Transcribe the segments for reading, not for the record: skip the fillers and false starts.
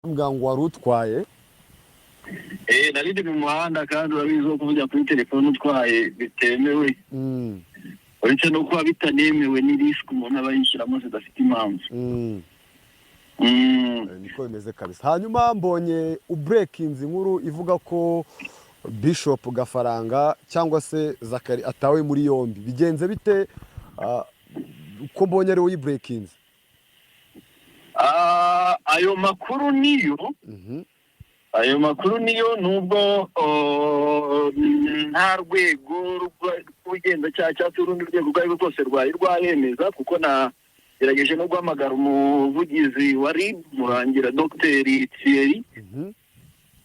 ngo warutwaye narindi mu muhanda kandi urabizi ko kujya kuri telefone utwaye bitemewe uretse no kuba bitanemewe ni risk umuntu aba yishyiramo zidafite impamvu niko bimeze kabisa. Hanyuma mbonye ubreakinze inkuru ivuga ko Bishop Gafaranga cyangwa se Zakari atawe muri yombi. Bigenze bite uko mbonye ari uyibreakinze? Ayo makuru niyo nubwo nta rwego rw'ubugenzacyaha cyangwa urundi rwego rwari rwose rwari rwayemeza, kuko gerageje no guhamagara umuvugizi wari murangira Dr Thierry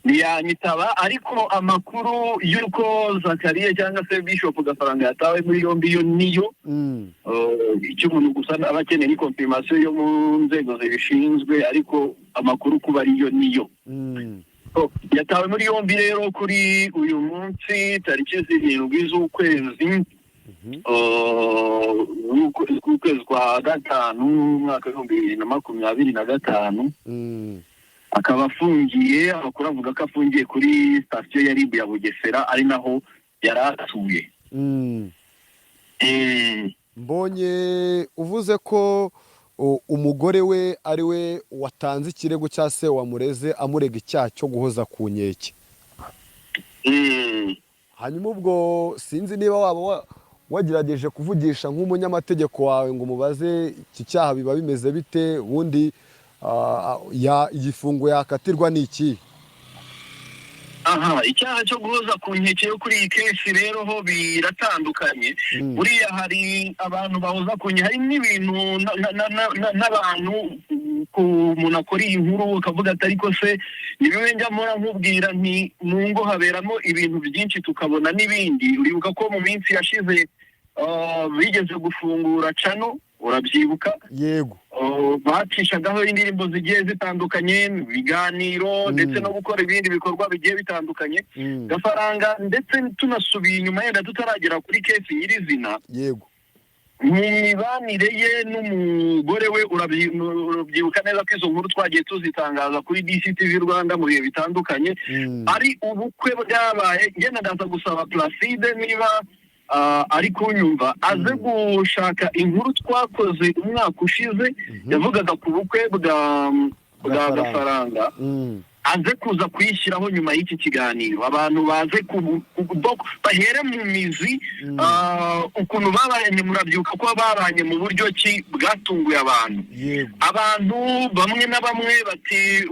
ntiyanyitaba, ariko amakuru y'uko Zakariya cyangwa se Bishop Gafaranga yatawe muri yombi yo niyo icyo umuntu gusa aba akeneye ni confirmation yo mu nzego zibishinzwe, ariko amakuru kuba ariyo niyo. Yatawe muri yombi rero kuri uyu munsi tariki 7 z'ukwezi ukwezi kwa gatanu mwaka 2025 akaba afungiye. Amakuru avuga ko afungiye kuri station ya RIB ya Bugesera, ari naho yaratuye. Mbonye uvuze ko umugore we ari we watanze ikirego cya se wamureze amurega icyaha cyo guhoza ku nkeke. Hanyuma ubwo sinzi niba waba wagerageje kuvugisha nk'umunyamategeko wawe ngo mubaze iki cyaha biba bimeze bite, ubundi igifungo yakatirwa n'iki? Icyaha cyo guhoza ku nkeke yo kuri iyi kesi rero ho biratandukanye. Buriya hari abantu bahoza ku nkeke, hari n'ibintu n'abantu umuntu akora iyi nkuru ukavuga ati ariko se nibiwe njya mpora nkubwira nti mu ngo haberamo ibintu byinshi tukabona n'ibindi. Uribuka ko mu minsi yashize bigeze gufungura Channel, urabyibuka? Yego. Bacishagaho indirimbo zigiye zitandukanye, ibiganiro ndetse no gukora ibindi bikorwa bigiye bitandukanye. Gafaranga ndetse tunasubiye inyuma yenda tutaragera kuri kesi nyirizina. Yego. Mu mibanire ye n'umugore we urabyibuka neza ko izo nkuru twagiye tuzitangaza kuri DCTV Rwanda mu bihe bitandukanye. Ari ubukwe bwabaye, ngenda ndaza gusaba Placide niba ari kunyumva aze gushaka inkuru twakoze umwaka ushize yavugaga ku bukwe bwa Gafaranga, aze kuza kuyishyiraho nyuma y'iki kiganiro, abantu baze bahere mu mizi ukuntu babanye. Murabyuka ko babanye mu buryo ki bwatunguye abantu. Abantu bamwe na bamwe bati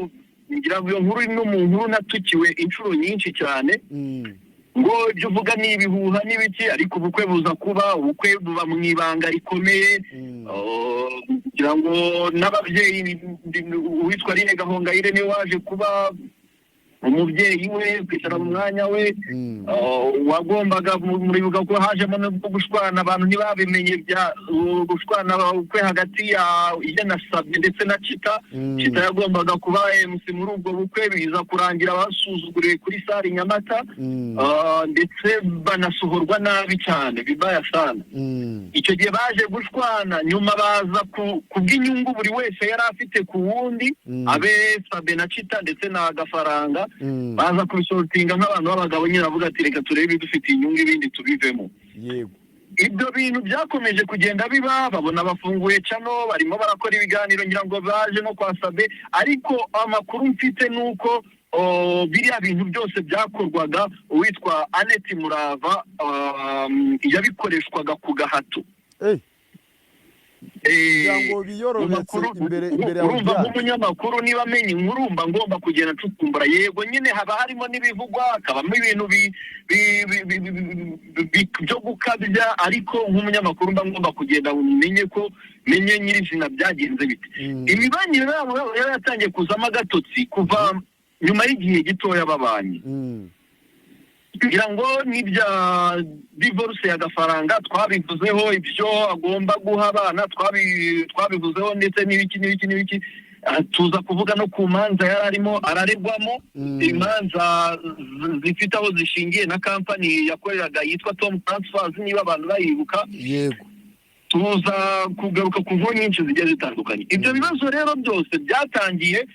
ngira ngo iyo nkuru n'umuntu natukiwe inshuro nyinshi cyane ngo ibyo uvuga ni ibihuha n'ibiki, ariko ubukwe buza kuba, ubukwe buba mu ibanga rikomeye. Kugira ngo n'ababyeyi witwa Rine Gahongayire niwe waje kuba umubyeyi we kwicara mu mwanya we, wagombaga muribuka ko hajemo no gushwana, abantu ntibabimenye bya gushwana kwe hagati ya Sabye ndetse na Chita yagombaga kuba MC muri ubwo bukwe, biza kurangira basuzuguriye kuri sari Nyamata, ndetse banasohorwa nabi cyane bibaya sana. Icyo gihe baje gushwana, nyuma baza kubw'inyungu buri wese yari afite ku wundi, abe Sabye na Chita ndetse na Gafaranga baza kubisortinga nk'abantu b'abagabo nyine bavuga ati reka turebe dufite inyungu ibindi tubivemo. Yego. Ibyo bintu byakomeje kugenda biba, babona bafunguye Channel, barimo barakora ibiganiro, ngira ngo baje no kwa Sabye, ariko amakuru mfite nuko biriya bintu byose byakorwaga uwitwa Annette Murava yabikoreshwaga ku gahato. Ngo biyororetse imbere urumva nk'umunyamakuru niba amenye inkuru mba ngomba kugenda ncukumbura. Yego nyine haba harimo n'ibivugwa, hakabamo ibintu byo gukabya, ariko nk'umunyamakuru mba ngomba kugenda menye nyirizina byagenze bite. Imibanire yabo yari yatangiye kuzamo agatotsi kuva nyuma y'igihe gitoya babanye. Kugira ngo n'ibya divorce ya Gafaranga twabivuzeho, ibyo agomba guha abana twabivuzeho, ndetse n'ibiki tuza kuvuga no ku manza yari arimo araregwamo, imanza zifite aho zishingiye na kampani yakoreraga yitwa Tom Transfers, niba abantu bayibuka. Yego. Tuza kugaruka ku nkuru nyinshi zigiye zitandukanye. Ibyo bibazo rero byose byatangiye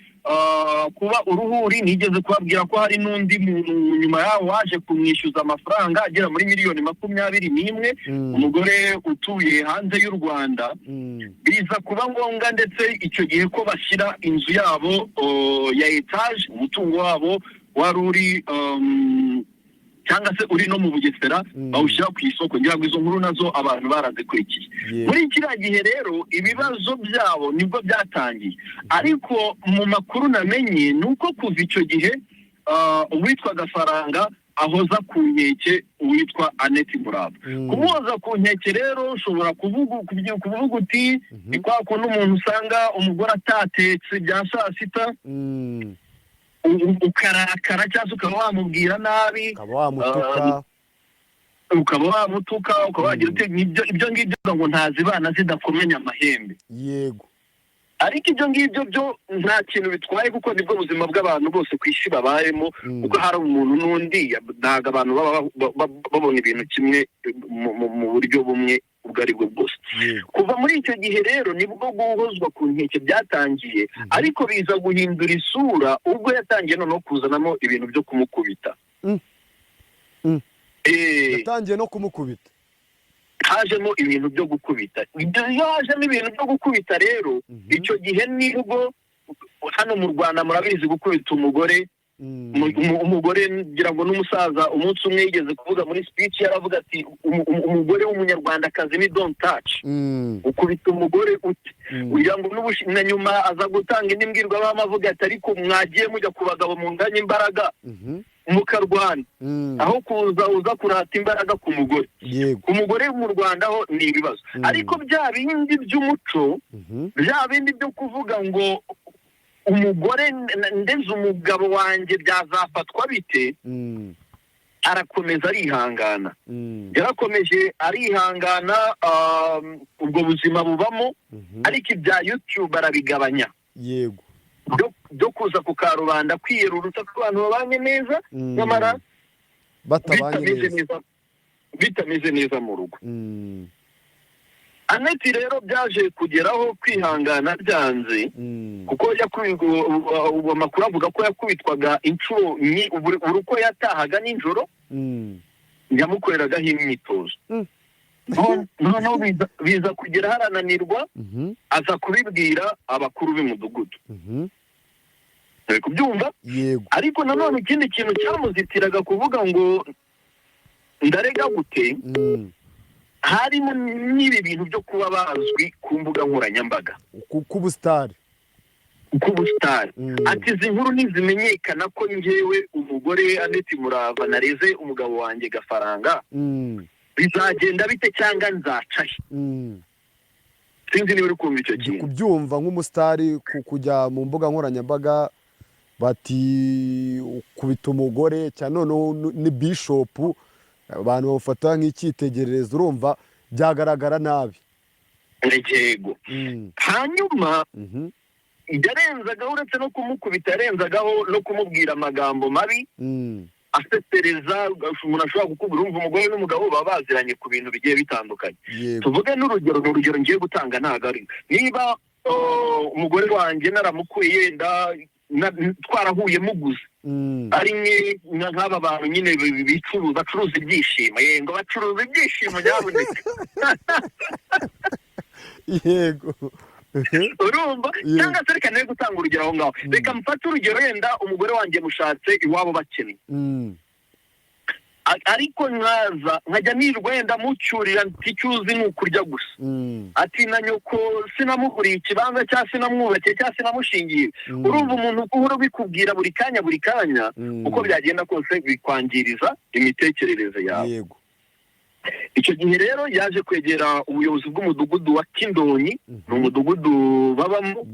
kuba uruhuri. Nigeze kubabwira ko hari n'undi muntu nyuma yaho waje kumwishyuza amafaranga agera muri miliyoni 21, umugore utuye hanze y'u Rwanda. Biza kuba ngombwa ndetse icyo gihe ko bashyira inzu yabo ya etage, umutungo wabo wari uri cyangwa se uri no mu Bugesera, bawushyira ku isoko. Ngira ngo izo nkuru nazo abantu barazikurikiye. Muri kiriya gihe rero ibibazo byabo nibwo byatangiye, ariko mu makuru namenye ni uko kuva icyo gihe uwitwa Gafaranga ahoza ku nkeke uwitwa Annette Murava. Kumuhoza ku nkeke rero ushobora kuvuga uti ni kwa kuntu umuntu usanga umugore atatetse bya saa sita, ukarakara cyangwa ukaba wamubwira nabi, ukaba wamutuka, ukaba wagira uti ibyo ngibyo ngo ntazibana zidakomenya amahembe. Yego. Ariko ibyo ngibyo byo nta kintu bitwaye, kuko nibwo buzima bw'abantu bose ku isi babayemo, kuko hari umuntu n'undi, ntabwo abantu babona ibintu kimwe mu buryo bumwe ubwo ari bwo bwose. Kuva muri icyo gihe rero nibwo guhozwa ku nkeke byatangiye, ariko biza guhindura isura ubwo yatangiye noneho kuzanamo ibintu byo kumukubita. Yatangiye no kumukubita, hajemo ibintu byo gukubita. Iyo hajemo ibintu byo gukubita rero, icyo gihe nibwo hano mu Rwanda murabizi gukubita umugore. Umugore ngira ngo n'umusaza umunsi umwe yigeze kuvuga muri speech, yaravuga ati umugore w'umunyarwandakazi ni don't touch. Ukubita umugore uti kugira ngo na nyuma aza gutanga indi mbwirwaruhame avuga ati ariko mwagiye mujya ku bagabo munganya imbaraga mukarwana, aho uza kurata imbaraga ku mugore. Ku mugore mu Rwanda ho ni ibibazo, ariko bya bindi by'umuco, bya bindi byo kuvuga ngo umugore ndeze umugabo wanjye byazafatwa bite, arakomeza arihangana. Yarakomeje arihangana, ubwo buzima bubamo, ariko ibya YouTube arabigabanya. Yego. Byo kuza ku karubanda kwiyerurutsa ko abantu babanye neza, nyamara bitameze neza mu rugo. Annette rero byaje kugeraho kwihangana byanze, kuko amakuru avuga ko yakubitwaga inshuro buri uko yatahaga nijoro, yamukoreragaho imyitozo. Noneho biza kugera harananirwa, aza kubibwira abakuru b'umudugudu. Uri kubyumva? Ariko nanone ikindi kintu cyamuzitiraga kuvuga ngo ndarega gute, harimo n'ibi bintu byo kuba bazwi ku mbuga nkoranyambaga, kubusitari. Ati izi nkuru nizimenyekana ko njyewe umugore Annette Murava nareze umugabo wanjye Gafaranga, bizagenda bite cyangwa nzacahe? Sinzi niba uri kumva icyo kintu. Kubyumva nk'umusitari kujya mu mbuga nkoranyambaga bati ukubita umugore, cyane noneho ni Bishop, abantu bamufata nk'icyitegererezo, urumva byagaragara nabi. Yego. Hanyuma yarenzagaho uretse no kumukubita, yarenzagaho no kumubwira amagambo mabi, asesereza. Umuntu ashobora kukubwira, urumva umugore n'umugabo baba baziranye ku bintu bigiye bitandukanye. Tuvuge n'urugero ngiye gutanga, ntabwo ari niba umugore wanjye naramukuye yenda twarahuye muguze, ari nk'aba bantu nyine bacuruza ibyishimo, ngo bacuruza ibyishimo nyabuneka. Yego. Urumva? Cyangwa se reka nawe gutanga urugero aho ngaho, reka mfate urugero, yenda umugore wanjye mushatse iwabo bakennye, ariko nkajya nirwa wenda mucyurira nticyuzi ni ukurya gusa. Ati na nyoko sinamuguriye ikibanza cyangwa sinamwubakiye cyangwa sinamushingiye. Urumva umuntu uhora ubikubwira buri kanya uko byagenda kose bikwangiriza imitekerereze yawe. Yego. Icyo gihe rero yaje kwegera ubuyobozi bw'umudugudu wa Kindonyi, ni umudugudu babamo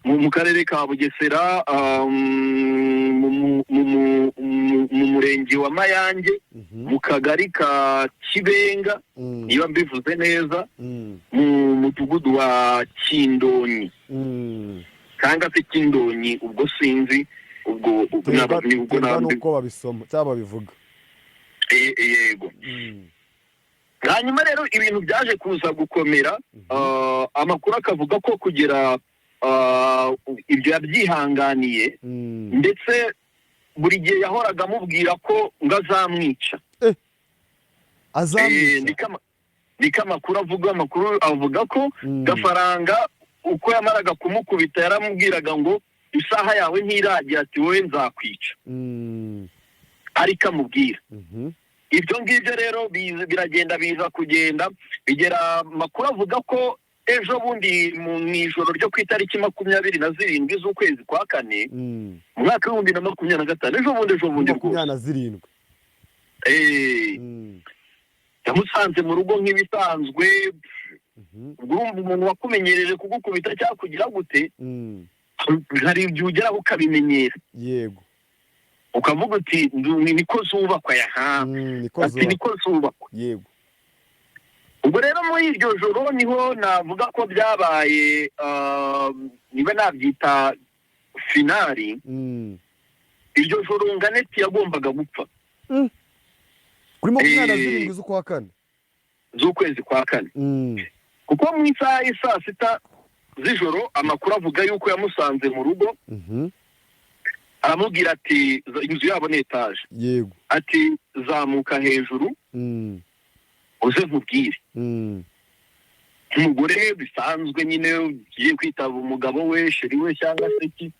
mu karere ka Bugesera, mu murenge wa Mayange, mu kagari ka Kibenga, niba mbivuze neza, mu mudugudu wa Kindonyi cyangwa se Kindonyi, ubwo sinzi ubwo nuko babisoma cyangwa babivuga. Yego. Hanyuma rero ibintu byaje kuza gukomera, amakuru akavuga ko kugera ibyo yabyihanganiye ndetse buri gihe yahoraga amubwira ko ngo azamwica. azamwica niko amakuru avuga ko Gafaranga uko yamaraga kumukubita yaramubwiraga ngo isaha yawe ntiragera ati wowe nzakwica. ariko amubwira ibyo ngibyo rero biragenda biza kugenda bigera amakuru avuga ko ejo bundi mu ijoro ryo ku itariki 27 z'ukwezi kwa kane mu mwaka wa 2025 ejo bundi 27 yamusanze mu rugo nk'ibisanzwe. urumva umuntu wakumenyereje kugukubita cyangwa kugira gute hari ibyo ugeraho ukabimenyera, yego, ukavuga uti niko zubakwa niko zubakwa, yego. ubwo rero muri iryo joro niho navuga ko byabaye niba nabyita finali. iryo joro Nganeti yagombaga gupfa kuri 27 z'ukwezi kwa kane kuko mu isaha saa 6 z'ijoro amakuru avuga yuko yamusanze mu rugo. aramubwira ati inzu yabo ni etaje, yego, ati zamuka hejuru uze nkubwire. umugore bisanzwe nyine ugiye kwitaba umugabo we, sheri we cyangwa se iki,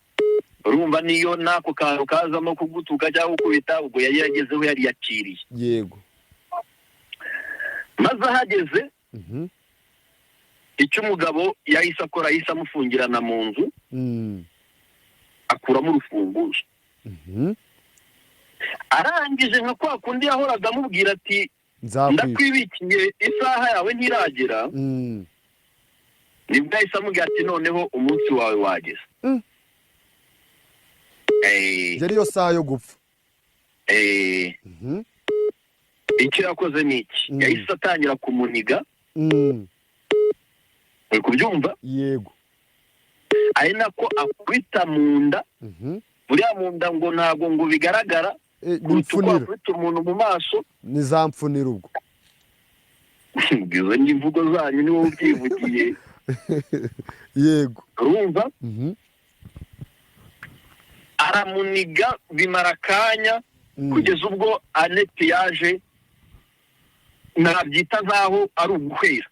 urumva niyo nako kantu kazamo kugutuka cyangwa gukubita, ubwo yari yagezeho yari yakiriye, yego. maze ahageze icyo umugabo yahise akora yahise amufungirana mu nzu, akuramo urufunguzo. arangije nka kwa kundi yahoraga amubwira ati ndakwibikiye isaha yawe ntiragera, nibwo yahise amubwira ati noneho umunsi wawe wageze. yari yo saha yo gupfa. icyo yakoze ni iki, yahise atangira kumuniga. uri kubyumva? Yego. ari nako akwita mu nda, buriya mu nda ngo ntabwo ngo bigaragara, kuruta umuntu mu maso ni za mpfunira. ubwo izo ni imvugo zanyu niwo ubyivugiye. yego, urumva? aramuniga bimara akanya kugeza ubwo Aneti yaje, nabyita nkaho ari uguhera.